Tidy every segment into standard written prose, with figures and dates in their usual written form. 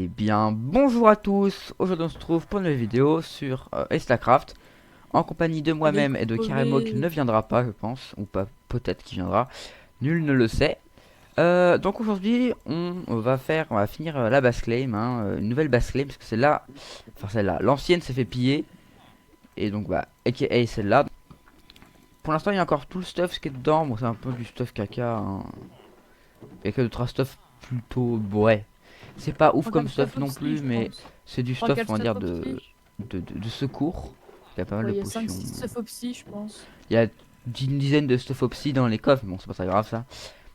Eh bien, bonjour à tous. Aujourd'hui, on se trouve pour une nouvelle vidéo sur StarCraft en compagnie de Allez, moi-même et de Karemo qui ne crever. viendra pas, je pense, ou pas, peut-être qu'il viendra. Nul ne le sait. Donc aujourd'hui, on va finir la base claim, hein, une nouvelle base claim parce que celle-là, enfin celle-là, l'ancienne s'est fait piller et donc bah, aka celle-là. Pour l'instant, il y a encore tout le stuff qui est dedans. Bon, c'est un peu du stuff caca, hein. Il y a que d'autres stuff plutôt, ouais. C'est pas ouf comme Regarde stuff Stuff non aussi, plus, je mais pense. c'est du stuff, Regarde on va dire, Stuff aussi. de secours. Il y a pas mal de Ouais, il y a cinq potions. six Stuff aussi, je pense. Il y a une dizaine de stuff opsy dans les coffres, mais bon, c'est pas très grave ça.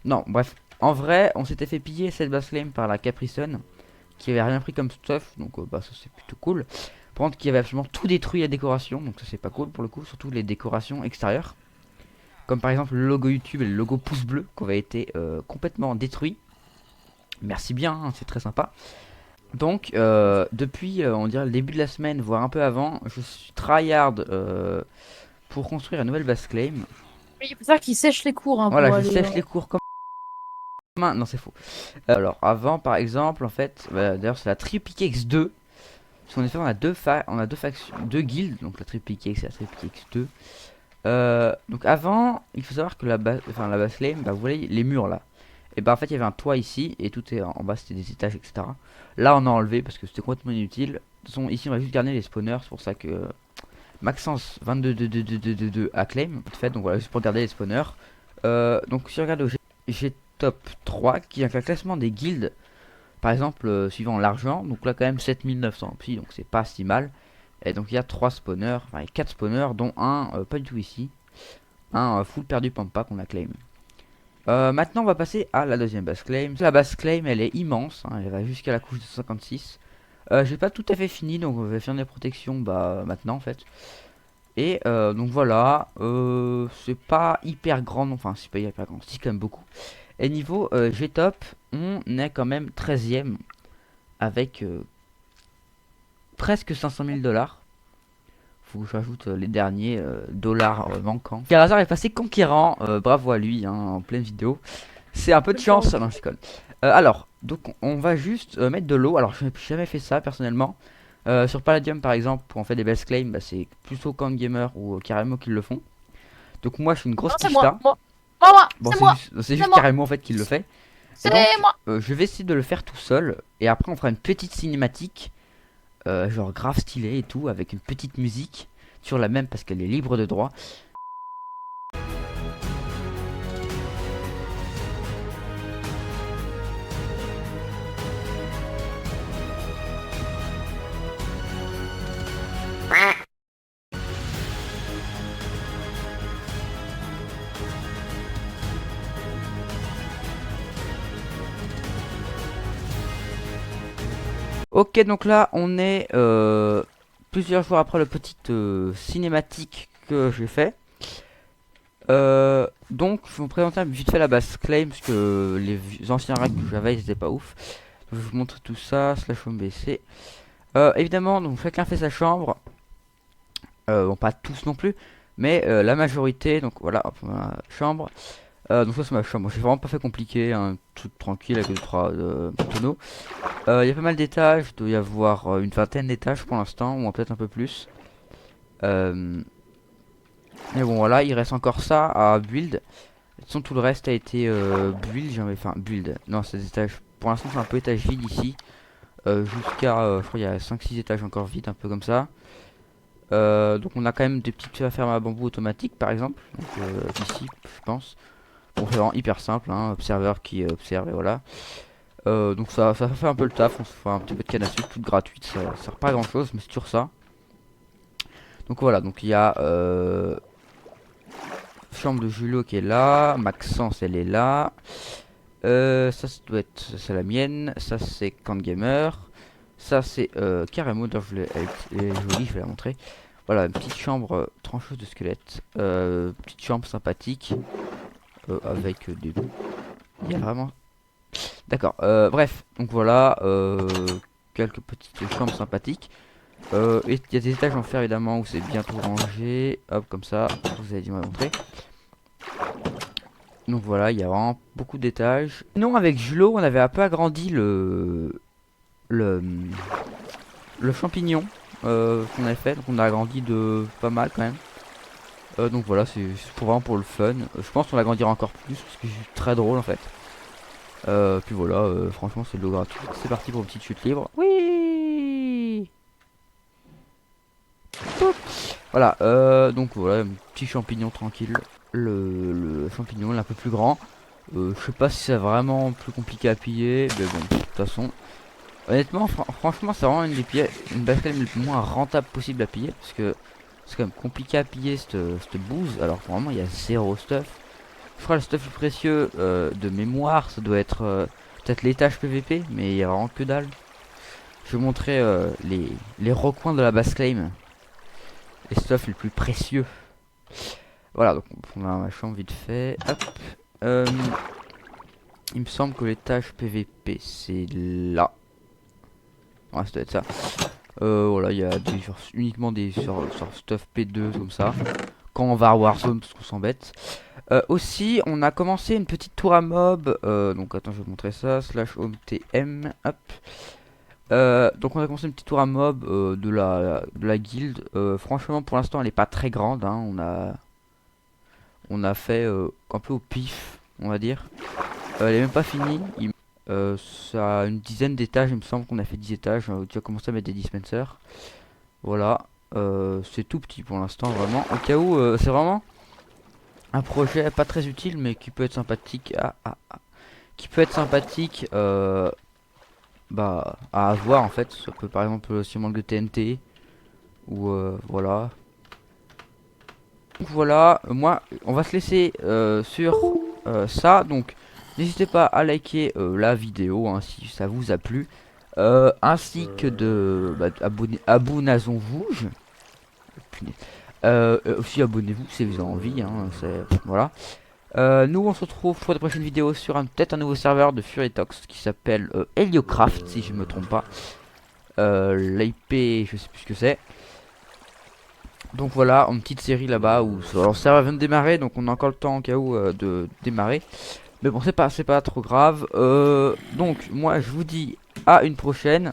Non, bref. En vrai, on s'était fait piller cette base claim par la Caprison, qui avait rien pris comme stuff, donc bah ça c'est plutôt cool. Par contre, qui avait absolument tout détruit la décoration, donc ça c'est pas cool pour le coup, surtout les décorations extérieures. Comme par exemple le logo YouTube et le logo pouce bleu, qui avait été complètement détruit. Merci bien, hein, c'est très sympa. Donc, depuis, on dirait le début de la semaine, voire un peu avant, je suis tryhard pour construire une nouvelle base claim. Mais il faut faire qu'il sèche les cours hein, Voilà, pour je aller. sèche les cours comme un... Non, c'est faux. Alors, avant, par exemple, en fait, bah, d'ailleurs, c'est la Triple X2. Parce qu'en effet, on a deux factions, deux guildes, donc la Triple X et la Triple X2. Donc, avant, il faut savoir que la base claim, bah, vous voyez les murs là. Et bah, en fait, il y avait un toit ici, et tout est en bas, c'était des étages, etc. Là, on a enlevé parce que c'était complètement inutile. De toute façon, ici, on va juste garder les spawners, c'est pour ça que Maxence 22 à claim, en fait, donc voilà, juste pour garder les spawners. Donc si on regarde, j'ai top 3 qui est un classement des guildes, par exemple, suivant l'argent, donc là quand même 7900 psy, donc c'est pas si mal. Et donc il y a 3 spawners, enfin 4 spawners, dont un pas du tout ici, un full perdu pampa qu'on a claim. Maintenant on va passer à la deuxième base claim. La base claim elle est immense, hein, elle va jusqu'à la couche de 56. J'ai pas tout à fait fini, donc on va faire des protections bah, maintenant en fait. Et donc voilà, c'est pas hyper grand, non, enfin c'est pas hyper grand, c'est quand même beaucoup. Et niveau G-Top, on est quand même 13ème avec presque 500 000 dollars. Faut que j'ajoute les derniers dollars manquants. Karazar est passé conquérant, bravo à lui hein, en pleine vidéo. C'est un peu de Même pas chance, envie. non je déconne. Alors, donc on va juste mettre de l'eau. Alors je n'ai jamais fait ça personnellement. Sur Palladium par exemple, pour en faire des best claims, bah, c'est plutôt Count Gamer ou carrément qui le font. Donc moi je suis une grosse Non, c'est moi, quicheta. Bon c'est c'est moi, juste c'est moi, carrément en fait qui le fait. Et c'est donc moi. je vais essayer de le faire tout seul. Et après on fera une petite cinématique. Genre grave stylée et tout. Avec une petite musique. Sur la même parce qu'elle est libre de droit. Ok donc là on est plusieurs jours après le petit cinématique que j'ai fait. Donc je vais vous présenter vite fait la base claim parce que les anciens racks que j'avais ils étaient pas ouf. Je vais vous montrer tout ça, slash home BC. Évidemment, donc chacun fait sa chambre. Bon, pas tous non plus, mais la majorité. Donc voilà, hop, ma chambre. Donc ça c'est ma chambre. J'ai vraiment pas fait compliqué, un truc tranquille avec 3 tonneaux. Il y a pas mal d'étages, il doit y avoir une vingtaine d'étages pour l'instant, ou peut-être un peu plus. Euh, mais bon voilà, il reste encore ça à build. De toute façon tout le reste a été build, enfin build. Non, c'est des étages. Pour l'instant c'est un peu étage vide ici. Jusqu'à, je crois il y a 5-6 étages encore vides, un peu comme ça. Donc on a quand même des petites fermes à bambou automatiques par exemple. Donc ici je pense. Bon c'est vraiment hyper simple, hein, observeur qui observe et voilà. Donc ça fait un peu le taf, on se fait un petit peu de canne à sucre, toute gratuite, ça sert pas à grand chose mais c'est toujours ça. Donc voilà, donc il y a chambre de Julio qui est là, Maxence elle est là. Ça doit être, c'est la mienne, ça c'est Camp Gamer. Ça c'est carrément, d'ailleurs elle est jolie, je vais la montrer. Voilà, une petite chambre trancheuse de squelette. Petite chambre sympathique. Avec des... Il y a vraiment... D'accord, bref, donc voilà, quelques petites chambres sympathiques. Et il y a des étages en fer évidemment où c'est bien tout rangé. Hop, comme ça, vous avez dû me montrer. Donc voilà, il y a vraiment beaucoup d'étages. Non, avec Julo, on avait un peu agrandi le, le champignon qu'on avait fait. Donc on a agrandi de pas mal quand même. Donc voilà, c'est vraiment pour le fun. Je pense qu'on l'agrandira encore plus parce que c'est très drôle en fait. Puis voilà, franchement c'est de l'eau gratuite. C'est parti pour une petite chute libre. Oui. Voilà, donc voilà, un petit champignon tranquille. Le champignon est un peu plus grand. Je sais pas si c'est vraiment plus compliqué à piller, mais bon, de toute façon. Honnêtement, franchement, c'est vraiment une basket le moins rentable possible à piller. Parce que c'est quand même compliqué à piller cette bouse. Alors vraiment, il y a zéro stuff. Je crois le stuff le plus précieux de mémoire, ça doit être peut-être l'étage PVP, mais il y a vraiment que dalle. Je vais vous montrer les recoins de la base claim. Les stuff les plus précieux. Voilà, donc on prend un champ vite fait. Hop. Il me semble que l'étage PVP c'est là. Ouais, ça doit être ça. Voilà, il y a uniquement des sur stuff P2 comme ça. Quand on va à Warzone, parce qu'on s'embête. Aussi, on a commencé une petite tour à mob. Donc attends, je vais vous montrer ça. Slash home TM. Hop. Donc on a commencé une petite tour à mob de la guilde. Franchement, pour l'instant, elle est pas très grande. Hein. On a fait un peu au pif, on va dire. Elle est même pas finie. Ça a une dizaine d'étages, il me semble qu'on a fait 10 étages. Tu as commencé à mettre des dispensers. Voilà. C'est tout petit pour l'instant, vraiment. Au cas où, c'est vraiment un projet pas très utile, mais qui peut être sympathique qui peut être sympathique bah, à avoir en fait. Ça peut par exemple si on manque de TNT. Ou voilà. Voilà, moi, on va se laisser sur ça. Donc, n'hésitez pas à liker la vidéo hein, si ça vous a plu. Ainsi que de abonnez-vous. Aussi abonnez-vous si vous avez envie. Hein, voilà. Nous on se retrouve pour de prochaines vidéos sur peut-être un nouveau serveur de Furitox qui s'appelle Heliocraft si je me trompe pas. L'IP je sais plus ce que c'est. Donc voilà, une petite série là-bas où alors le serveur vient de démarrer, donc on a encore le temps en cas où de démarrer. Mais bon, c'est pas trop grave. Donc moi je vous dis à une prochaine.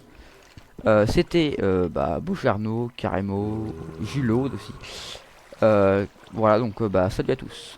C'était Boucharno, Caremo, Julot aussi. Voilà donc salut à tous.